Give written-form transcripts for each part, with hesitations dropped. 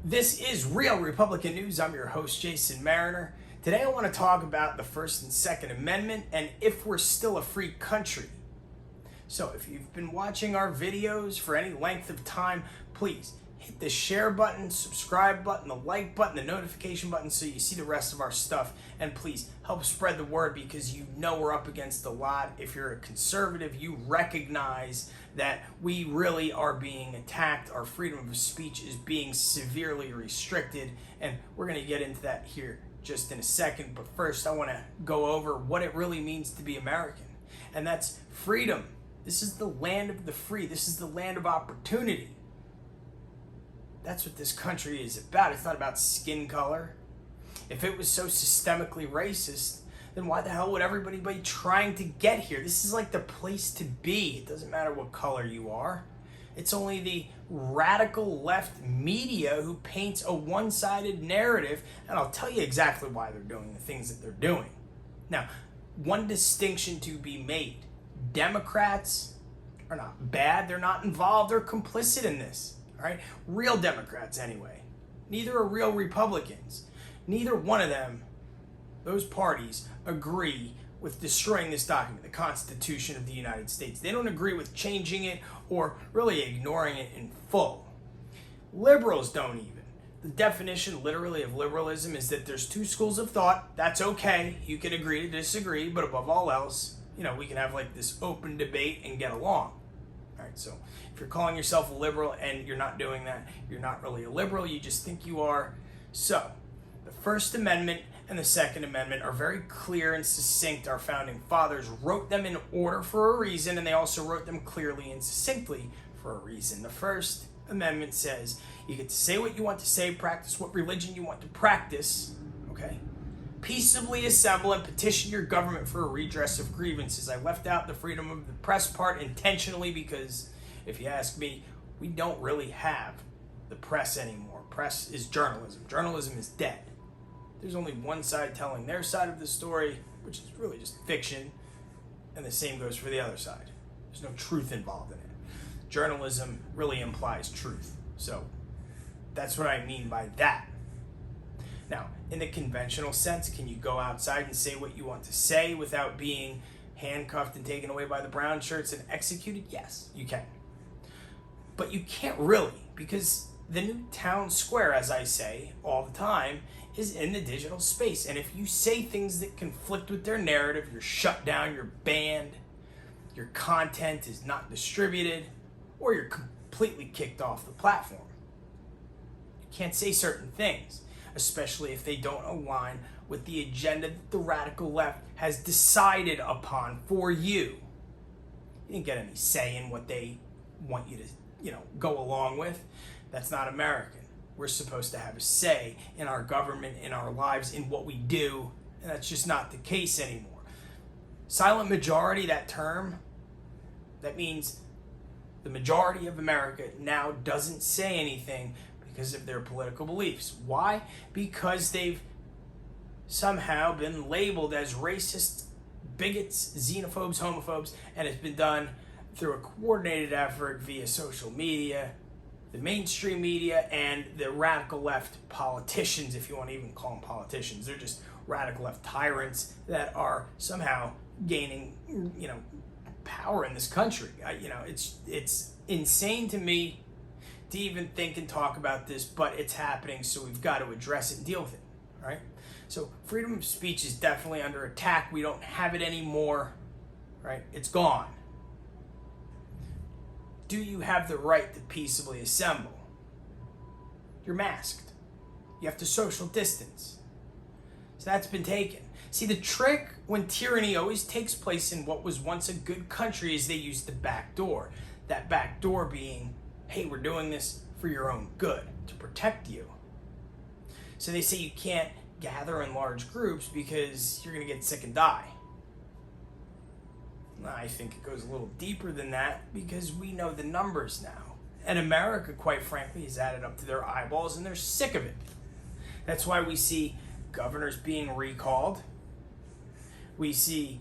This is Real Republican News. I'm your host, Jason Mariner. Today I want to talk about the First and Second Amendment and if we're still a free country. So if you've been watching our videos for any length of time, please hit the share button, subscribe button, the like button, the notification button so you see the rest of our stuff. And please help spread the word because you know we're up against a lot. If you're a conservative, you recognize that we really are being attacked. Our freedom of speech is being severely restricted. And we're going to get into that here just in a second. But first, I want to go over what it really means to be American. And that's freedom. This is the land of the free. This is the land of opportunity. That's what this country is about. It's not about skin color. If it was so systemically racist, then why the hell would everybody be trying to get here? This is like the place to be. It doesn't matter what color you are. It's only the radical left media who paints a one-sided narrative, and I'll tell you exactly why they're doing the things that they're doing. Now, one distinction to be made. Democrats are not bad. They're not involved or complicit in this. All right? Real Democrats, anyway. Neither are real Republicans. Neither one of them, those parties, agree with destroying this document, the Constitution of the United States. They don't agree with changing it or really ignoring it in full. Liberals don't even. The definition, literally, of liberalism is that there's two schools of thought. That's okay. You can agree to disagree, but above all else, we can have like this open debate and get along. All right, so if you're calling yourself a liberal and you're not doing that, you're not really a liberal, you just think you are. So, the First Amendment and the Second Amendment are very clear and succinct. Our founding fathers wrote them in order for a reason, and they also wrote them clearly and succinctly for a reason. The First Amendment says you get to say what you want to say, practice what religion you want to practice, okay? Peaceably assemble and petition your government for a redress of grievances. I left out the freedom of the press part intentionally because, if you ask me, we don't really have the press anymore. Press is journalism. Journalism is dead. There's only one side telling their side of the story, which is really just fiction, and the same goes for the other side. There's no truth involved in it. Journalism really implies truth. So that's what I mean by that. Now, in the conventional sense, can you go outside and say what you want to say without being handcuffed and taken away by the brown shirts and executed? Yes, you can. But you can't really, because the new town square, as I say all the time, is in the digital space. And if you say things that conflict with their narrative, you're shut down, you're banned, your content is not distributed, or you're completely kicked off the platform. You can't say certain things, especially if they don't align with the agenda that the radical left has decided upon for you. You didn't get any say in what they want you to, go along with. That's not American. We're supposed to have a say in our government, in our lives, in what we do, and that's just not the case anymore. Silent majority, that term, that means the majority of America now doesn't say anything because of their political beliefs. Why? Because they've somehow been labeled as racists, bigots, xenophobes, homophobes, and it's been done through a coordinated effort via social media, the mainstream media, and the radical left politicians, if you want to even call them politicians. They're just radical left tyrants that are somehow gaining, power in this country. It's insane to me to even think and talk about this, but it's happening, so we've got to address it and deal with it, all right? So freedom of speech is definitely under attack. We don't have it anymore, right? It's gone. Do you have the right to peaceably assemble? You're masked. You have to social distance. So that's been taken. See, the trick when tyranny always takes place in what was once a good country is they use the back door. That back door being, hey, we're doing this for your own good, to protect you. So they say you can't gather in large groups because you're going to get sick and die. I think it goes a little deeper than that because we know the numbers now. And America, quite frankly, has added up to their eyeballs and they're sick of it. That's why we see governors being recalled. We see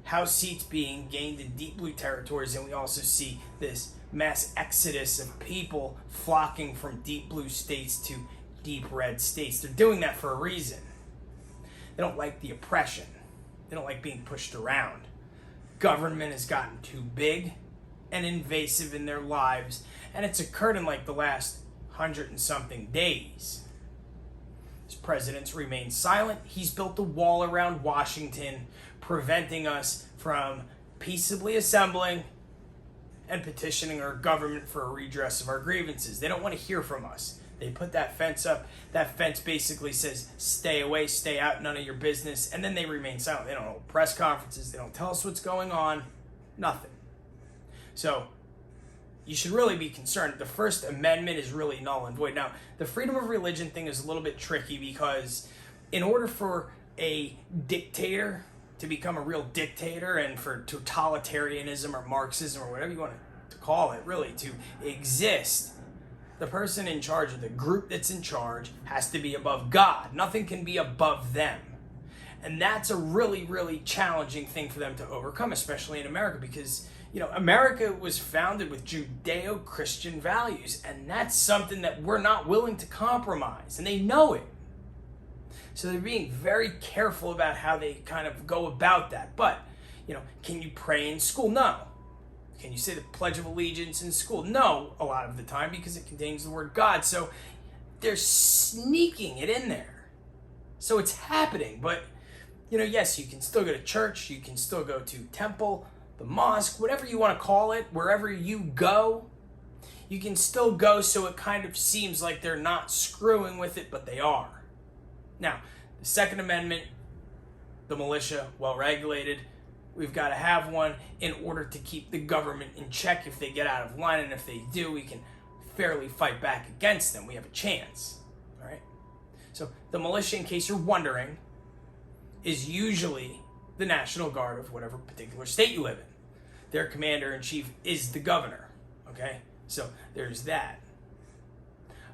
House seats being gained in deep blue territories, and we also see this mass exodus of people flocking from deep blue states to deep red states. They're doing that for a reason. They don't like the oppression. They don't like being pushed around. Government has gotten too big and invasive in their lives, and it's occurred in like the last 100 and something days. This president's remained silent. He's built a wall around Washington, preventing us from peaceably assembling and petitioning our government for a redress of our grievances. They don't want to hear from us. They put that fence up. That fence basically says, stay away, stay out, none of your business. And then they remain silent. They don't hold press conferences. They don't tell us what's going on. Nothing. So you should really be concerned. The First Amendment is really null and void. Now, the freedom of religion thing is a little bit tricky because in order for a dictator to become a real dictator and for totalitarianism or Marxism or whatever you want to call it, really, to exist, the person in charge of the group that's in charge has to be above God. Nothing can be above them. And that's a really, really challenging thing for them to overcome, especially in America, because, you know, America was founded with Judeo-Christian values, and that's something that we're not willing to compromise, and they know it. So they're being very careful about how they kind of go about that. But, you know, can you pray in school? No. Can you say the Pledge of Allegiance in school? No, a lot of the time, because it contains the word God. So they're sneaking it in there. So it's happening. But, you know, yes, you can still go to church. You can still go to temple, the mosque, whatever you want to call it, wherever you go. You can still go, so it kind of seems like they're not screwing with it, but they are. Now, the Second Amendment, the militia, well regulated. We've got to have one in order to keep the government in check if they get out of line, and if they do, we can fairly fight back against them. We have a chance, all right? So the militia, in case you're wondering, is usually the National Guard of whatever particular state you live in. Their commander-in-chief is the governor, okay? So there's that.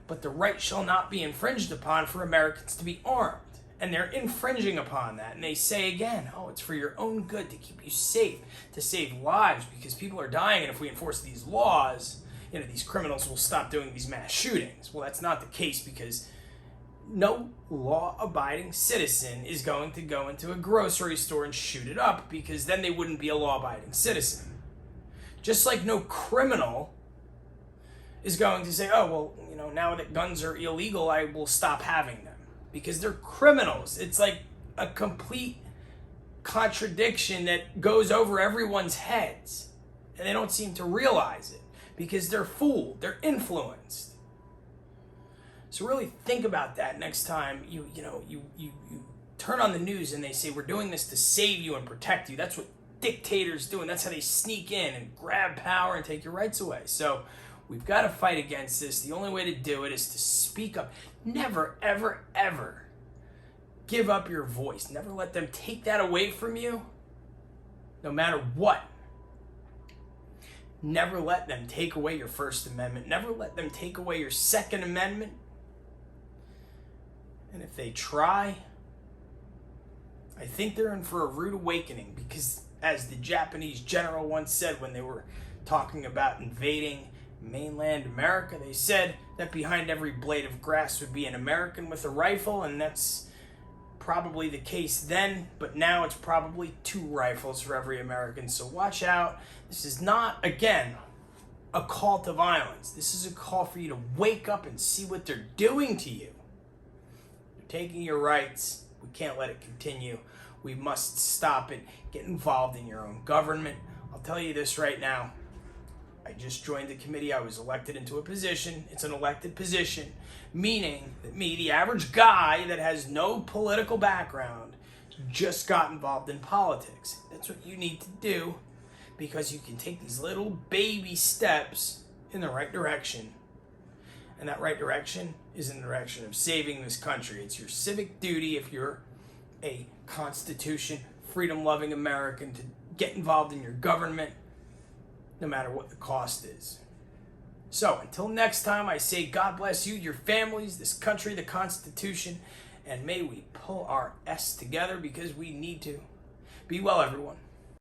But the right shall not be infringed upon for Americans to be armed. And they're infringing upon that. And they say again, oh, it's for your own good, to keep you safe, to save lives, because people are dying. And if we enforce these laws, you know, these criminals will stop doing these mass shootings. Well, that's not the case, because no law-abiding citizen is going to go into a grocery store and shoot it up, because then they wouldn't be a law-abiding citizen. Just like no criminal is going to say, oh, well, you know, now that guns are illegal, I will stop having them, because they're criminals. It's like a complete contradiction that goes over everyone's heads, and they don't seem to realize it because they're fooled, they're influenced. So really think about that next time you turn on the news and they say, we're doing this to save you and protect you. That's what dictators do, and that's how they sneak in and grab power and take your rights away. So we've got to fight against this. The only way to do it is to speak up. Never, ever, ever give up your voice. Never let them take that away from you, no matter what. Never let them take away your First Amendment. Never let them take away your Second Amendment. And if they try, I think they're in for a rude awakening, because as the Japanese general once said when they were talking about invading mainland America, they said that behind every blade of grass would be an American with a rifle, and that's probably the case then, but now it's probably 2 rifles for every American. So watch out. This is not, again, a call to violence. This is a call for you to wake up and see what they're doing to you. They're taking your rights. We can't let it continue. We must stop it. Get involved in your own government. I'll tell you this right now. I just joined the committee. I was elected into a position. It's an elected position, meaning that me, the average guy that has no political background, just got involved in politics. That's what you need to do, because you can take these little baby steps in the right direction. And that right direction is in the direction of saving this country. It's your civic duty, if you're a Constitution, freedom-loving American, to get involved in your government, no matter what the cost is. So, until next time, I say God bless you, your families, this country, the Constitution, and may we pull our S together, because we need to. Be well, everyone.